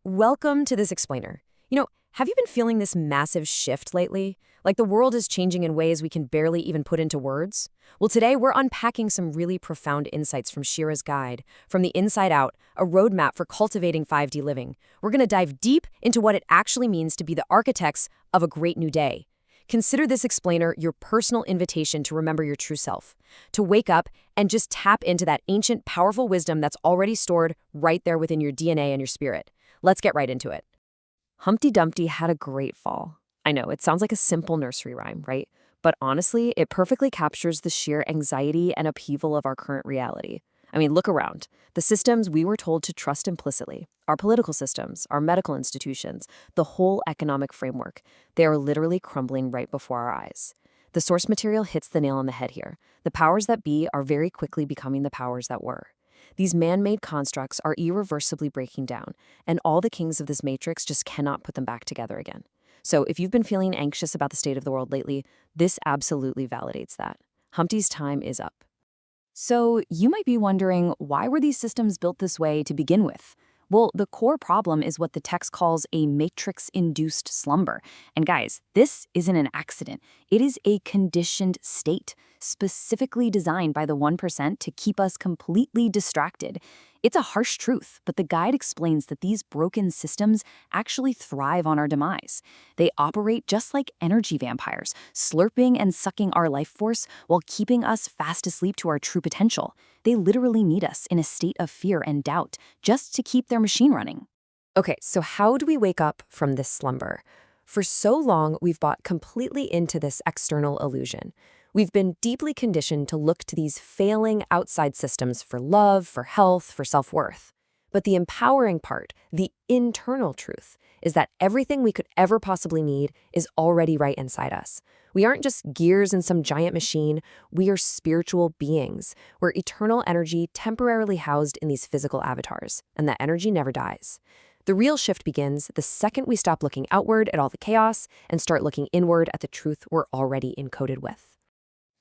Welcome to this explainer. Have you been feeling this massive shift lately? Like the world is changing in ways we can barely even put into words? Well, today we're unpacking some really profound insights from SheRa's guide, From the Inside Out, a roadmap for cultivating 5D living. We're going to dive deep into what it actually means to be the architects of a great new day. Consider this explainer your personal invitation to remember your true self, to wake up and just tap into that ancient, powerful wisdom that's already stored right there within your DNA and your spirit. Let's get right into it. Humpty Dumpty had a great fall. I know, it sounds like a simple nursery rhyme, right? But honestly, it perfectly captures the sheer anxiety and upheaval of our current reality. I mean, look around. The systems we were told to trust implicitly, our political systems, our medical institutions, the whole economic framework, they are literally crumbling right before our eyes. The source material hits the nail on the head here. The powers that be are very quickly becoming the powers that were. These man-made constructs are irreversibly breaking down, and all the kings of this matrix just cannot put them back together again. So if you've been feeling anxious about the state of the world lately, this absolutely validates that. Humpty's time is up. So you might be wondering, why were these systems built this way to begin with? Well, the core problem is what the text calls a matrix-induced slumber. And guys, this isn't an accident. It is a conditioned state, specifically designed by the 1% to keep us completely distracted. It's a harsh truth, but the guide explains that these broken systems actually thrive on our demise. They operate just like energy vampires, slurping and sucking our life force while keeping us fast asleep to our true potential. They literally need us in a state of fear and doubt just to keep their machine running. Okay, so how do we wake up from this slumber? For so long, we've bought completely into this external illusion. We've been deeply conditioned to look to these failing outside systems for love, for health, for self-worth. But the empowering part, the internal truth, is that everything we could ever possibly need is already right inside us. We aren't just gears in some giant machine, we are spiritual beings. We're eternal energy temporarily housed in these physical avatars, and that energy never dies. The real shift begins the second we stop looking outward at all the chaos and start looking inward at the truth we're already encoded with.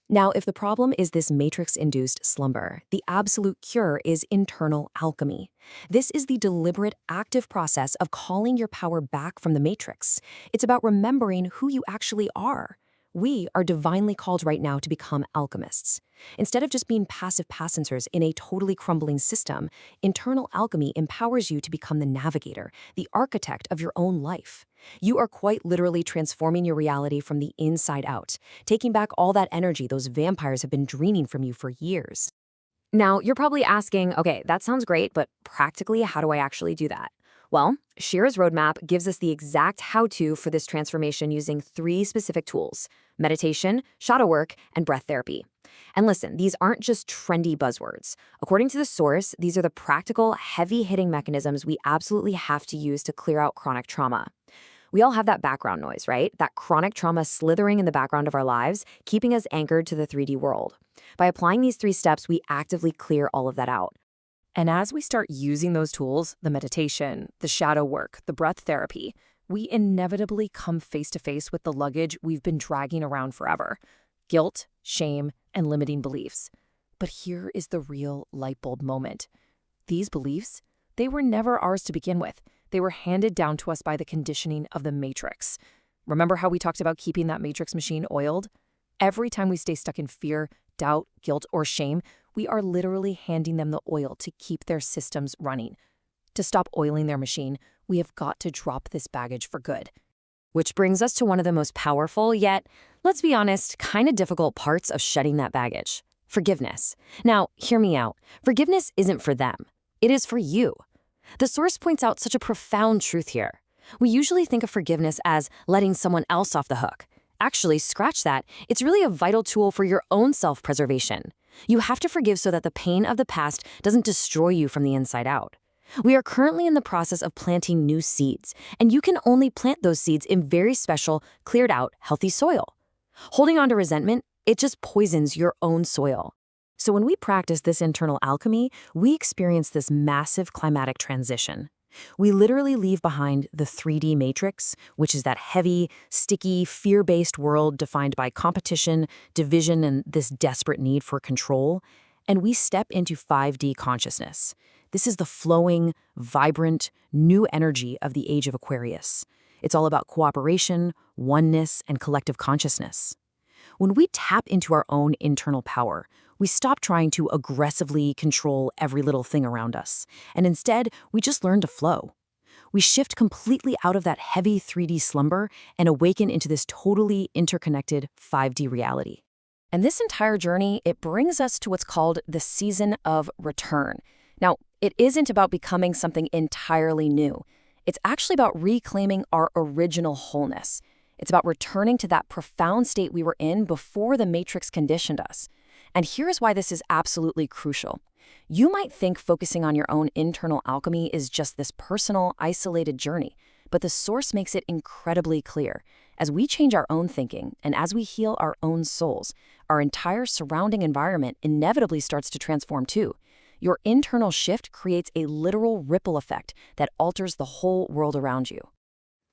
Now, if the problem is this matrix-induced slumber, the absolute cure is internal alchemy. This is the deliberate, active process of calling your power back from the matrix. It's about remembering who you actually are. We are divinely called right now to become alchemists. Instead of just being passive passengers in a totally crumbling system, internal alchemy empowers you to become the navigator, the architect of your own life. You are quite literally transforming your reality from the inside out, taking back all that energy those vampires have been draining from you for years. Now, you're probably asking, okay, that sounds great, but practically, how do I actually do that? Well, SheRa's roadmap gives us the exact how-to for this transformation using 3 specific tools: meditation, shadow work, and breath therapy. And listen, these aren't just trendy buzzwords. According to the source, these are the practical, heavy-hitting mechanisms we absolutely have to use to clear out chronic trauma. We all have that background noise, right? That chronic trauma slithering in the background of our lives, keeping us anchored to the 3D world. By applying these 3 steps, we actively clear all of that out. And as we start using those tools, the meditation, the shadow work, the breath therapy, we inevitably come face to face with the luggage we've been dragging around forever: guilt, shame, and limiting beliefs. But here is the real light bulb moment. These beliefs, they were never ours to begin with. They were handed down to us by the conditioning of the matrix. Remember how we talked about keeping that matrix machine oiled? Every time we stay stuck in fear, doubt, guilt, or shame, we are literally handing them the oil to keep their systems running. To stop oiling their machine, we have got to drop this baggage for good. Which brings us to one of the most powerful, yet, let's be honest, kind of difficult parts of shedding that baggage: forgiveness. Now, hear me out. Forgiveness isn't for them. It is for you. The source points out such a profound truth here. We usually think of forgiveness as letting someone else off the hook. Actually, scratch that. It's really a vital tool for your own self-preservation. You have to forgive so that the pain of the past doesn't destroy you from the inside out. We are currently in the process of planting new seeds, and you can only plant those seeds in very special, cleared out, healthy soil. Holding on to resentment, it just poisons your own soil. So when we practice this internal alchemy, we experience this massive climatic transition. We literally leave behind the 3D matrix, which is that heavy, sticky, fear-based world defined by competition, division, and this desperate need for control, and we step into 5D consciousness. This is the flowing, vibrant, new energy of the age of Aquarius. It's all about cooperation, oneness, and collective consciousness. When we tap into our own internal power, we stop trying to aggressively control every little thing around us, and instead, we just learn to flow. We shift completely out of that heavy 3D slumber and awaken into this totally interconnected 5D reality. And this entire journey, it brings us to what's called the season of return. Now, it isn't about becoming something entirely new. It's actually about reclaiming our original wholeness. It's about returning to that profound state we were in before the Matrix conditioned us. And here's why this is absolutely crucial. You might think focusing on your own internal alchemy is just this personal, isolated journey, but the Source makes it incredibly clear. As we change our own thinking and as we heal our own souls, our entire surrounding environment inevitably starts to transform too. Your internal shift creates a literal ripple effect that alters the whole world around you.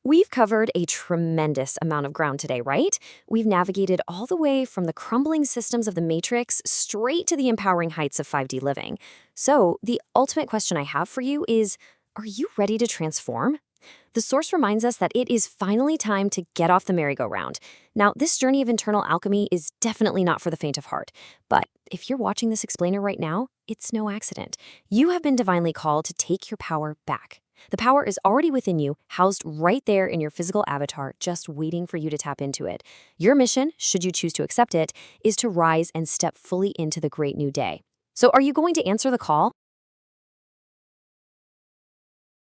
We've covered a tremendous amount of ground today, right? We've navigated all the way from the crumbling systems of the Matrix straight to the empowering heights of 5D living. So, the ultimate question I have for you is, are you ready to transform? The Source reminds us that it is finally time to get off the merry-go-round. Now, this journey of internal alchemy is definitely not for the faint of heart. But if you're watching this explainer right now, it's no accident. You have been divinely called to take your power back. The power is already within you, housed right there in your physical avatar, just waiting for you to tap into it. Your mission, should you choose to accept it, is to rise and step fully into the great new day. So are you going to answer the call?